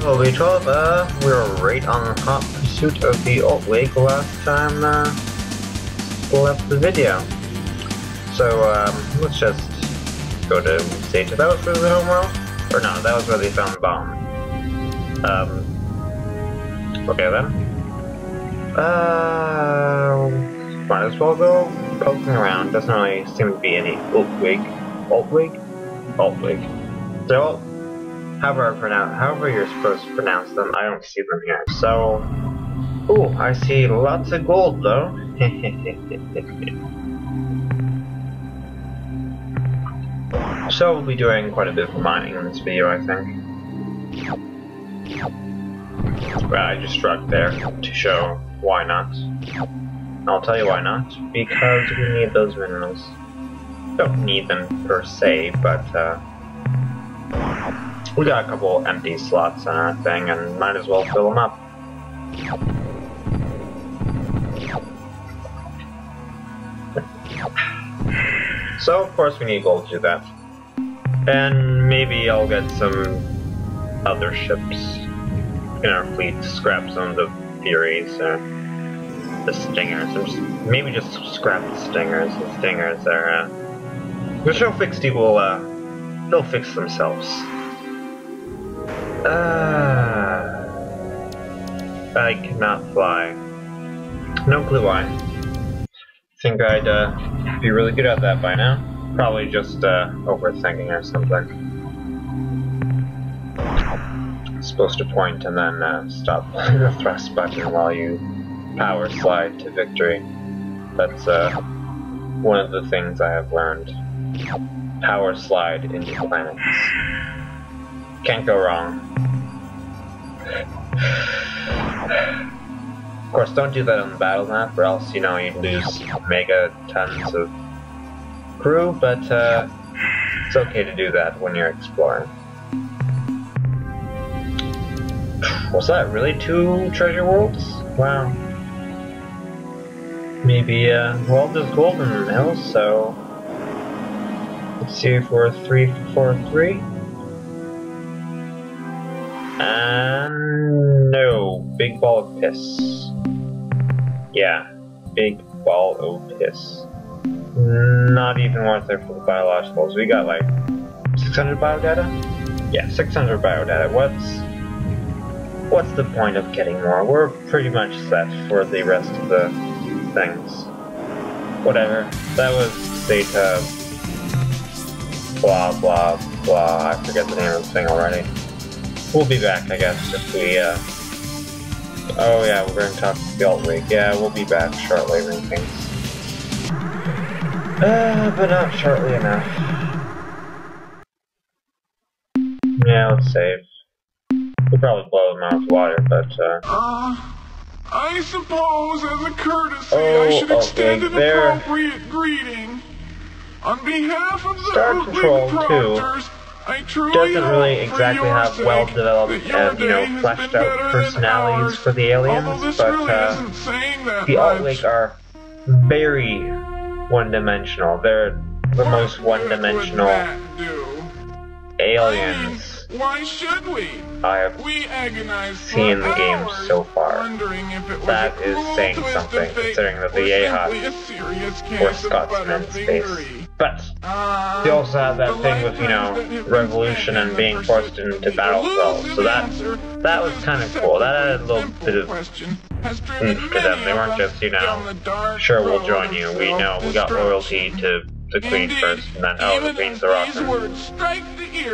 Well, we were right on the hot pursuit of the Utwig last time left the video. So let's just go to stage. That was for the home world? Or no, that was where they found the bomb. Okay then. Might as well go poking around. Doesn't really seem to be any Utwig. So, however you're supposed to pronounce them, I don't see them here. So, ooh, I see lots of gold though. So we'll be doing quite a bit of mining in this video, I think. Well, I just shrugged there to show why not. I'll tell you why not. Because we need those minerals. Don't need them per se, but we got a couple empty slots on our thing and might as well fill them up. So, of course, we need gold to do that. And maybe I'll get some other ships in our fleet to scrap some of the Furies or the Stingers. Maybe just scrap the Stingers. The Stingers are, the show fixed will, they'll fix themselves. I cannot fly. No clue why. Think I'd be really good at that by now. Probably just overthinking or something. Supposed to point and then stop the thrust button while you power slide to victory. That's one of the things I have learned. Power slide into planets. Can't go wrong. Of course, don't do that on the battle map, or else, you know, you'd lose mega tons of crew, but it's okay to do that when you're exploring. Was that really 2 treasure worlds? Wow. Maybe, well, there's gold in the hills, so let's see if we're 3 for 3. And no, big ball of piss. Yeah, big ball of piss. Not even worth it for the biologicals. We got like 600 biodata? Yeah, 600 biodata. What's the point of getting more? We're pretty much set for the rest of the things. Whatever. That was data blah blah blah. I forget the name of the thing already. We'll be back, I guess, if we oh yeah, we're going to talk to the Ugggghwig. Yeah, we'll be back shortly and things. But not shortly enough. Yeah, let's save. We'll probably blow them out of water, but I suppose as a courtesy I should extend an appropriate greeting. On behalf of the Star Control proctors, I truly doesn't really exactly have well-developed and, you know, fleshed-out personalities for the aliens, but the Ugggghwig are very one-dimensional. They're the most one-dimensional aliens why should we? I have seen in the game so far. That is saying something, considering that the Ahats were Scotsmen in space. But they also have that thing with, you know, revolution and being forced into battle cells, so that was kind of cool. That added a little bit of oomph to them. They weren't just, you know, sure, we'll join you. We know we got loyalty to the Queen first, and then, oh, the Queen's are awesome.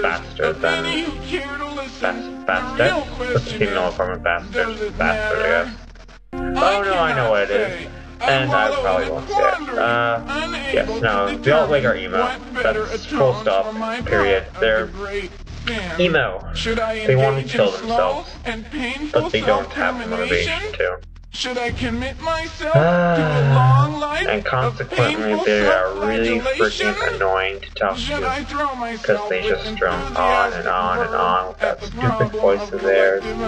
Faster than bastard? What's the female form of bastard? Bastard, I guess. Oh no, I know what it is. And I probably won't say it. Yes, no, the Ugggghwig are emo. That's full stop, period. They're emo. They want to kill themselves, but they don't have the motivation to. Should I commit myself to a long life and consequently they are really freaking annoying to talk to, because they just drum on and on and on with that stupid voice of theirs. If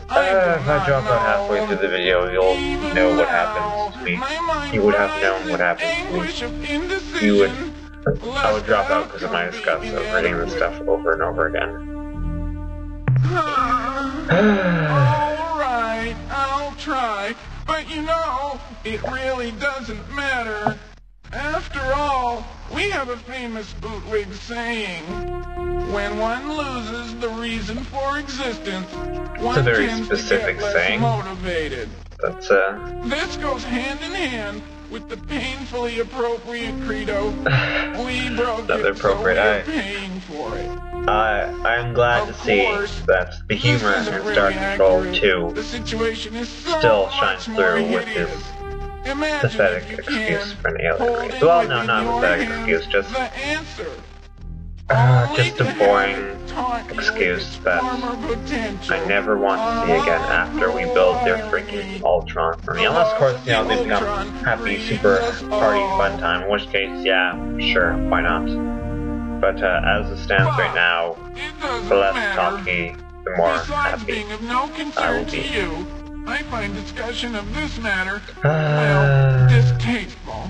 I drop out halfway through the video, you'll know what happens to me. You would have known what happens to me. I would drop out because of my disgust of reading this stuff over and over again. Alright, I'll try, but you know, it really doesn't matter. After all, we have a famous Utwig saying, when one loses the reason for existence, one tends to get less motivated. This goes hand in hand with the painfully appropriate credo, we broke it, so we're paying for it. I'm glad to see that the humor in Star Control 2 still shines through with his pathetic excuse for an alien race. Well, no, not a pathetic excuse, just a boring excuse that I never want to see again after we build their freaking Ultron for me. Unless, of course, you know, they become happy, super party fun time, in which case, yeah, sure, why not? But as it stands right now, the less talky, the more happy I will be. I find discussion of this matter, well, distasteful.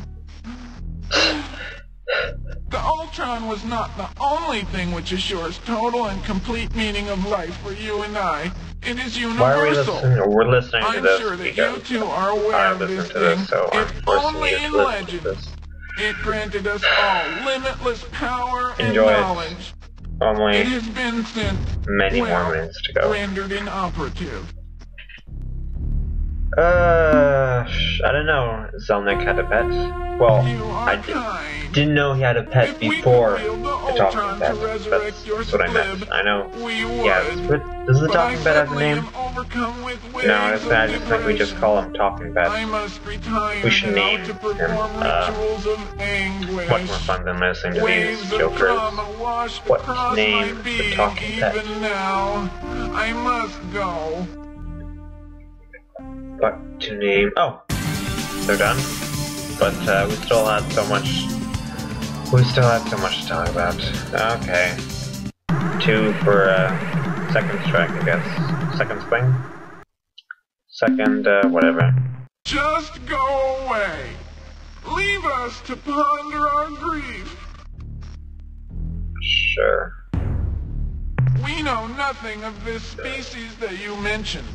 The Ultron was not the only thing which assures total and complete meaning of life for you and I. It is universal. Why are we listening? We're listening to this. I'm sure that you two are aware of this thing. So if only in legend, it granted us all limitless power and knowledge. Only it has been since many more minutes to go. Rendered inoperative. I don't know. Zelnick had a pet. Well, I didn't know he had a pet before the talking pet. That's what I meant. I know. Yeah, but does the talking pet have a name? No, I just think we just call him talking pet. We should name him, much more fun than listening to these jokers. What name the talking pet? I must go. What to name? Oh, they're done. But we still had so much. We still had so much to talk about. Okay, 2 for second strike, I guess. Second swing. Second, whatever. Just go away. Leave us to ponder our grief. Sure. We know nothing of this species that you mentioned.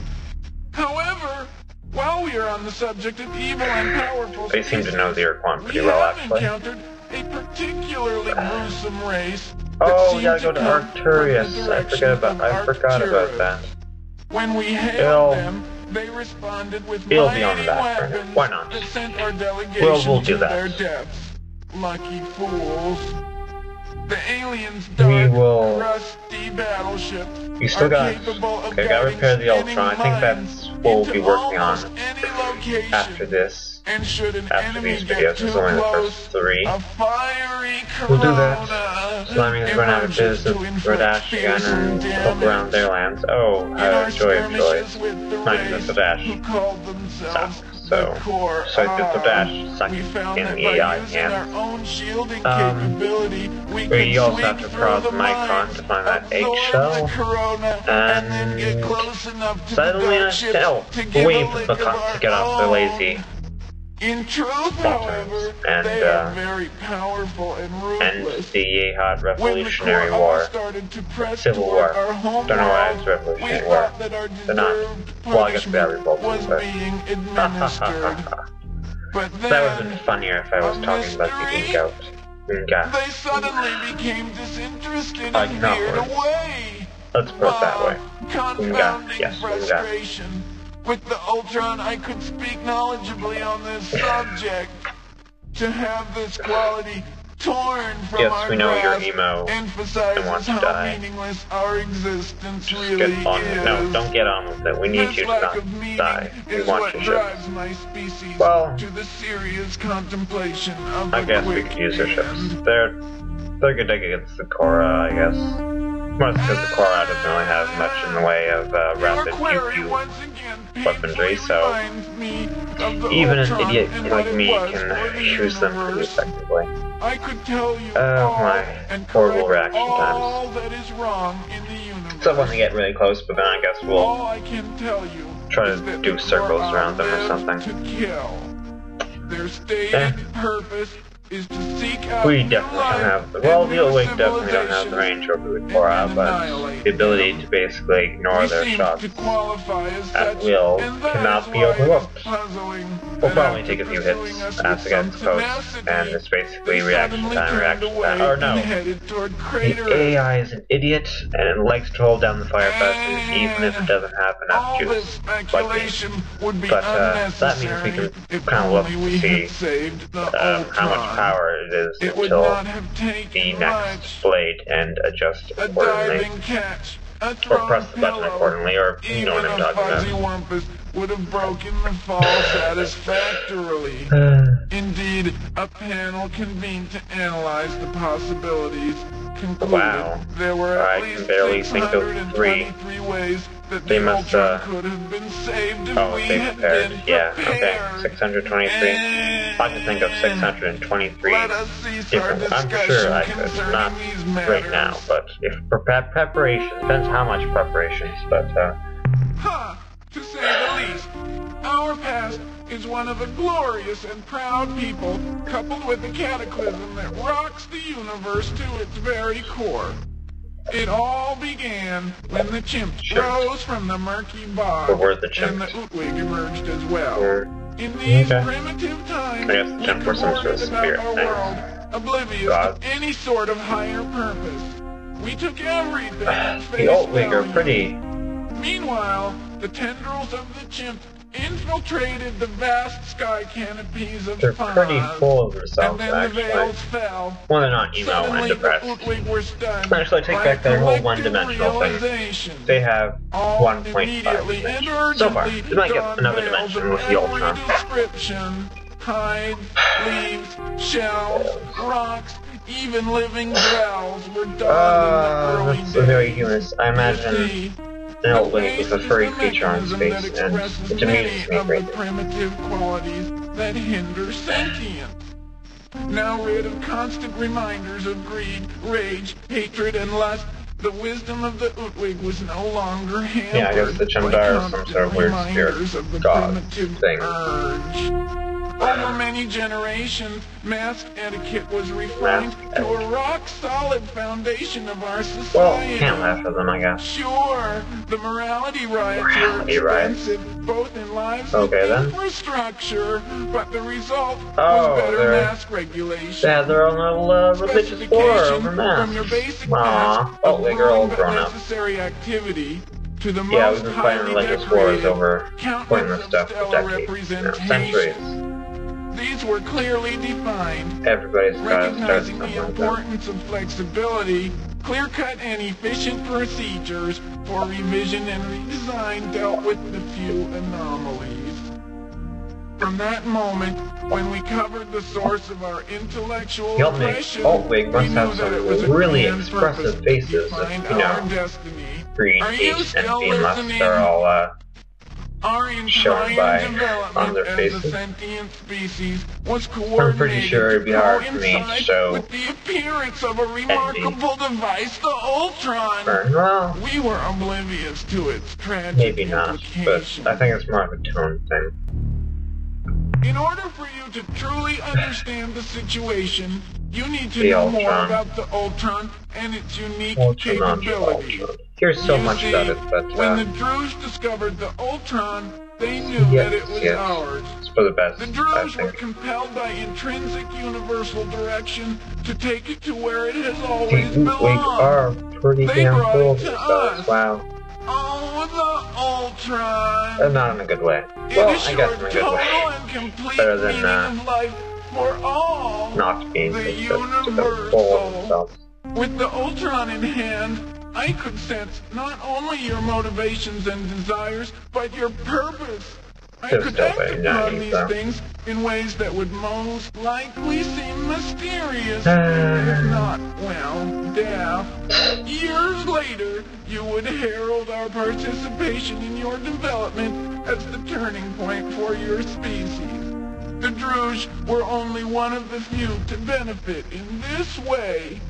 However, while we are on the subject of evil and powerful they seem to know the Ur-Quan pretty well, actually. We have encountered a particularly gruesome race. Oh, we gotta go to Arcturus. I forgot about that. When we hailed them, they responded with mighty weapons Why not? that sent our delegation we'll do to that. their deaths. Lucky fools. The aliens' rusty battleships you still got. Okay, gotta repair the Ultron. I think that's what we'll be working on after this. After these videos, it's only the first 3. We'll do that. So that means we're gonna have a business with Dash again and look around their lands. Oh, joy of joys. Not even the Dash. Suck. So I did the Dash suck in the AI hands. We also have to cross Micron to find that eggshell. And suddenly we're waiting for the cops to get off their lazy in truth, however, and they are very powerful and ruthless. the Yehud Revolutionary War, Civil War. Don't know why it's Revolutionary War. They're not. Well, I guess we are revolting, but that would have been funnier if I was talking about the Ugggghwig. They suddenly became disinterested and veered away. Let's put it that way. Confounding frustration. With the Ultron, I could speak knowledgeably on this subject. To have this quality torn from our we know grasp you're emo emphasizes how meaningless our existence Just really get on is. No, don't get on with it. We need you to not die. We want you to. Drives my species to the serious contemplation of I guess we could use their ships. They're good against the Korra, I guess. Mostly because the Korra doesn't really have much in the way of rapid pew-pew weaponry, so even an idiot like me can use them pretty effectively. Oh my, horrible reaction times. So when they get really close, but then I guess we'll try to do circles around them or something. Their stated purpose is to seek out we definitely don't have the, well, the Utwig definitely don't have the range over the Korra, but the ability to basically ignore their shots at will cannot be overlooked. We'll probably take a few hits as against Coast, and it's basically reaction time, or no. The AI is an idiot, and it likes to hold down the fire faster, even if it doesn't have enough juice, like me. But that means we can kind of look to see how much power it is until the next blade and adjust accordingly. Or press the button accordingly, or you know what I'm talking about. Would have broken the fall satisfactorily. Indeed, a panel convened to analyze the possibilities concluded there were at least 623 ways that the Ultron could have been saved if we had been prepared. Yeah, okay, 623. I can think of 623 different. I'm sure I could, not right now, but if preparation, depends how much preparations, but to say the least, our past is one of a glorious and proud people, coupled with a cataclysm that rocks the universe to its very core. It all began when the chimp rose from the murky bog, and the Utwig emerged as well. In these primitive times, we cavorted about our world, oblivious of any sort of higher purpose. We took everything at face value. The Utwig are pretty. Meanwhile, the tendrils of the chimp infiltrated the vast sky canopies of They're pretty full of themselves, and then the veils fell. Well, they're not emo and depressed. Actually, I take back their whole one-dimensional thing. They have 1.5 dimensions. So far, they might get another dimension with the Ultron. Hides, leaves, shells, rocks, even living growls were done in the early days. That's very humorous. I imagine an Utwig with a furry creature on his face, and it amuses me greatly. Primitive qualities that hinder sentience. Now rid of constant reminders of greed, rage, hatred, and lust, the wisdom of the Utwig was no longer hampered. Yeah, I guess the Chandar is some sort of weird spirit god thing. Over many generations, mask etiquette was refined to a rock-solid foundation of our society. Well, can't laugh at them, I guess. Sure, the morality riots were expensive, both in lives and infrastructure, but the result was better mask regulation. Yeah, their own little religious war over masks. From your basic mask of necessary activity to the most we've been fighting religious wars over pointless stuff for decades, centuries. These were clearly defined, everybody's recognizing the importance of flexibility, clear-cut and efficient procedures for revision and redesign dealt with the few anomalies. From that moment, when we covered the source of our intellectual oppression, Utwig we must knew have that it some was a really grand expressive purpose faces to of, find you know, our destiny. greed, hate, envy, and lust are all our shown by on their faces. I'm pretty sure it'd be hard for me to show with the appearance of a remarkable device, the Ultron. Well, we were oblivious to its tragic maybe not, but I think it's more of a tone thing. In order for you to truly understand the situation, you need to know more about the Ultron and its unique capabilities. Here's so much about it, but when the Druge discovered the Ultron, they knew that it was ours. It's for the best, the Druge were compelled by intrinsic universal direction to take it to where it has always belonged. The Utwig are pretty damn cool of themselves, wow. Oh, the Ultron! Not in a good way. Well, I guess in a good way. Better than not being full of themselves. With the Ultron in hand, I could sense not only your motivations and desires, but your purpose. I could act upon these things in ways that would most likely seem mysterious, if not, well, daft. Years later, you would herald our participation in your development as the turning point for your species. The Druge were only one of the few to benefit in this way.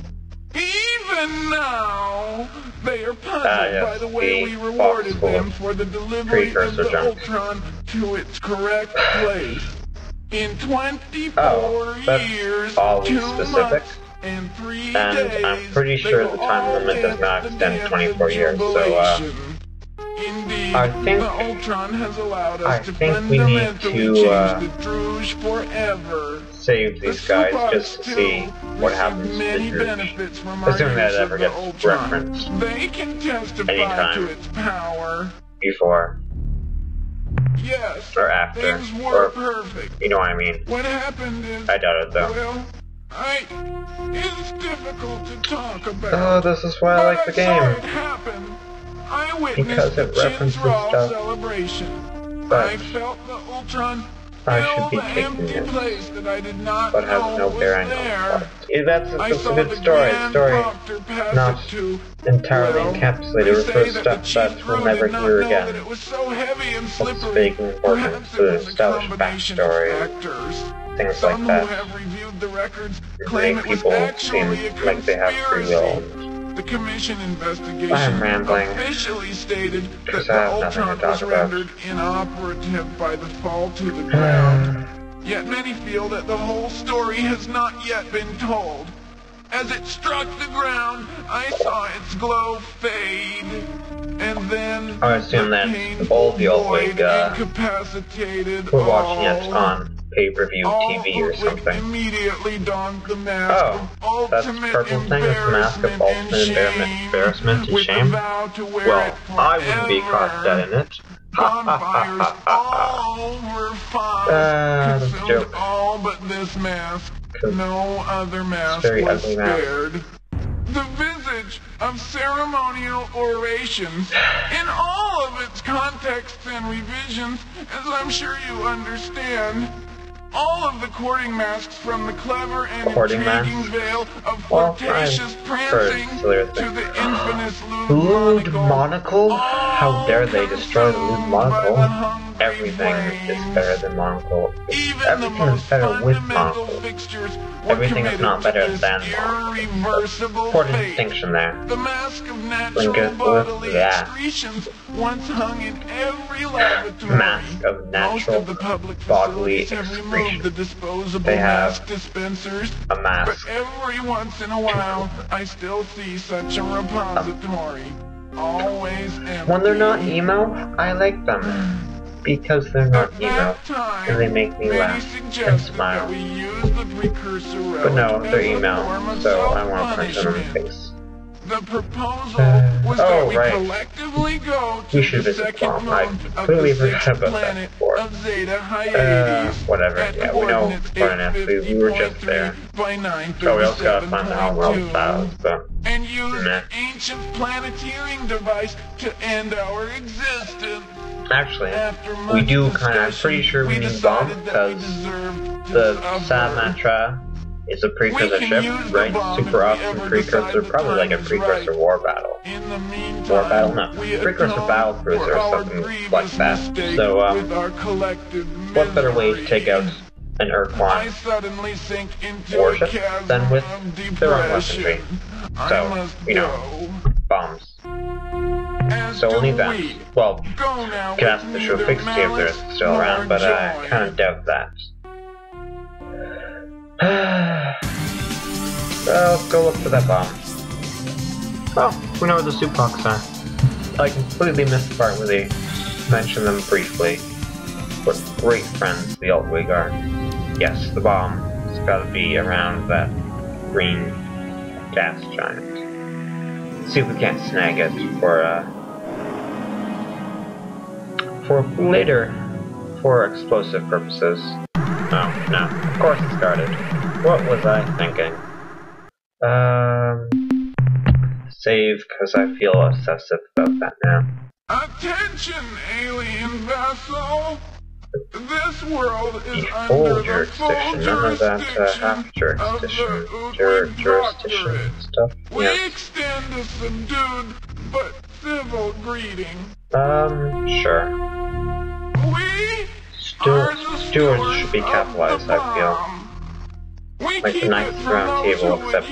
Even now, they are puzzled by the way we rewarded them for the delivery of the Ultron to its correct place. In 24 years, all 2 specific. months, and 3 And days, I'm pretty sure the time limit does not extend 24 years, so Indeed, I think the Ultron has allowed us to we need fundamentally to change the Druge forever. save these guys just to see what happens to the Druge. Assuming that it ever gets referenced They can testify anytime to its power. before Yes, or after, things were or perfect. you know what I mean. What happened is, I doubt it though. well, it's difficult to talk about. Oh, this is why I like the But I saw game. it happen. I witnessed Because it the references Chin's Raw stuff. celebration. But I felt the Ultron I should fill be the taking empty it, place that I did not but has know no was bearing on the there. plot. That's I a saw good the story. Grand Story Proctor pass not it to, entirely well, encapsulated, they refers say to that stuff the Chief that we'll Crew never did not hear know that again. it was so heavy and That's slippery. big and important Perhaps to it was a establish combination backstory, of factors. things Some like who that. have reviewed the records To claim make it was people actually seem a like they have free will. conspiracy. The Commission investigation I'm rambling, officially stated that because the I have nothing to Ultron talk was about. rendered inoperative by the fall to the ground. Yet many feel that the whole story has not yet been told. As it struck the ground, I saw its glow fade, and then I assume the that painful all the void Ugggwig, incapacitated we're watching it all. on pay-per-view TV or Ugggwig something. immediately donned the mask Oh, of that's the ultimate purple thing, that's the mask of embarrassment ultimate and embarrassment and with shame? a vow to wear Well, it I wouldn't be caught forever. dead in it. Bonfires all over fire that's a consumed joke. all but this mask. No other mask very was ugly mask. spared. The visage of ceremonial orations, in all of its contexts and revisions, as I'm sure you understand. All of the courting masks, from the clever and intriguing veil of flirtatious prancing to the infamous lewd monocle. How dare they destroy the lewd monocle? Everything is better than monocle. Everything is better with monocle. Everything is not better than monocle. Important distinction there. The mask of natural bodily excretions once hung in every lavatory. Mask of natural bodily excretion. The disposable they have mask dispensers, a mask. but every once in a while I still see such a repository. Always empty. When they're not emo, I like them. Because they're not emo, and they make me laugh and smile. But no, they're emo, so I want to punch them in the face. The proposal was that we collectively go to the second moon of the sixth planet of Zeta Hyades. Whatever, yeah, we know we were just there. Oh, we also gotta find the whole world files, but... And use the ancient planetarium device to end our existence. Actually, we do kind of, I'm pretty sure we need bomb, because the Samatra is a precursor ship, right? Super awesome precursor, probably like a precursor war battle. War battle? No. Precursor battle cruiser or something like that. So, what better way to take out an Ur-Quan warship than with their own weaponry? So, you know, bombs. So we'll need that. Well, you can ask the show fix to see if they're still around, but I kind of doubt that. Well, let's go look for that bomb. Oh, we know where the Supocs are. I completely missed the part where they mention them briefly. What great friends the Ugggwig are. Yes, the bomb has got to be around that green gas giant. See if we can't snag it for later, for explosive purposes. Oh, no, of course it's guarded. What was I thinking? Save, because I feel obsessive about that now. Attention, alien vessel! This world is under the full jurisdiction of the Utwig Doctorate. Stuff? We extend a subdued but civil greeting. Sure. We Stewards should be capitalized, I feel. Like the Knights Round Table, except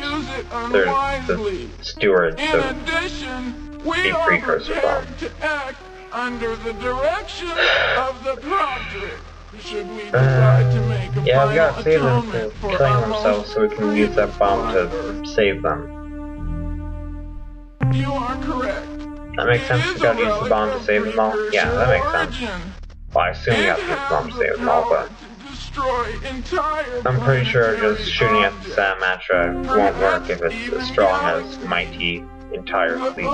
there's the stewards of the precursor bomb. To act under the direction of the Proctorate. Should we decide to make a yeah, we gotta final save them atonement from for killing our themselves so we can use that bomb to save them. You are correct. That makes sense? We gotta use the bomb to save them all? Yeah, that makes sense. Well, I assume we have to use the bomb to save them all, but I'm pretty sure just shooting at the Salamatra won't work if it's as strong as mighty entire fleets.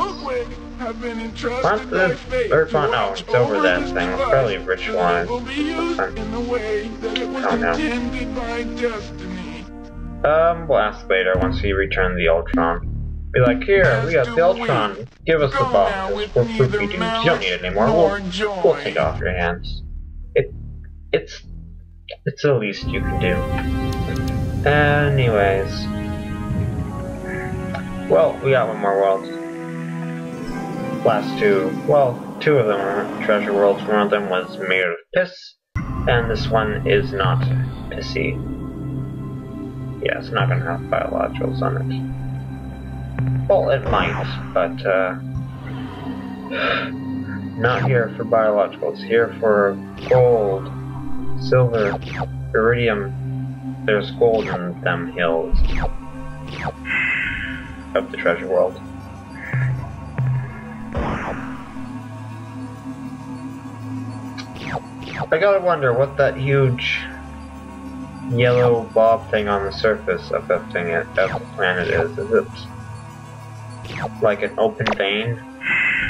Once the Ur-Quan, no, it's over that thing. It's probably ritualized. Oh no. We'll ask later once we return the Ultron. Be like, here, we got the Ultron. Give us the bomb. We're fruit eaters. You don't need it anymore. We'll take it off your hands. It's the least you can do. Anyways. Well, we got one more world. Last two. Well, two of them are treasure worlds. One of them was made of piss. And this one is not pissy. Yeah, it's not gonna have biologicals on it. Well, it might, but, not here for biologicals. Here for gold, silver, iridium. There's gold in them hills of the treasure world. I gotta wonder what that huge yellow blob thing on the surface of that thing of the planet is. Is it like an open vein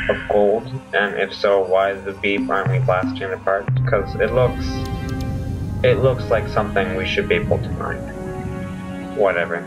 of gold? And if so, why the beep aren't we blasting it apart? Because it looks like something we should be able to mine. Whatever.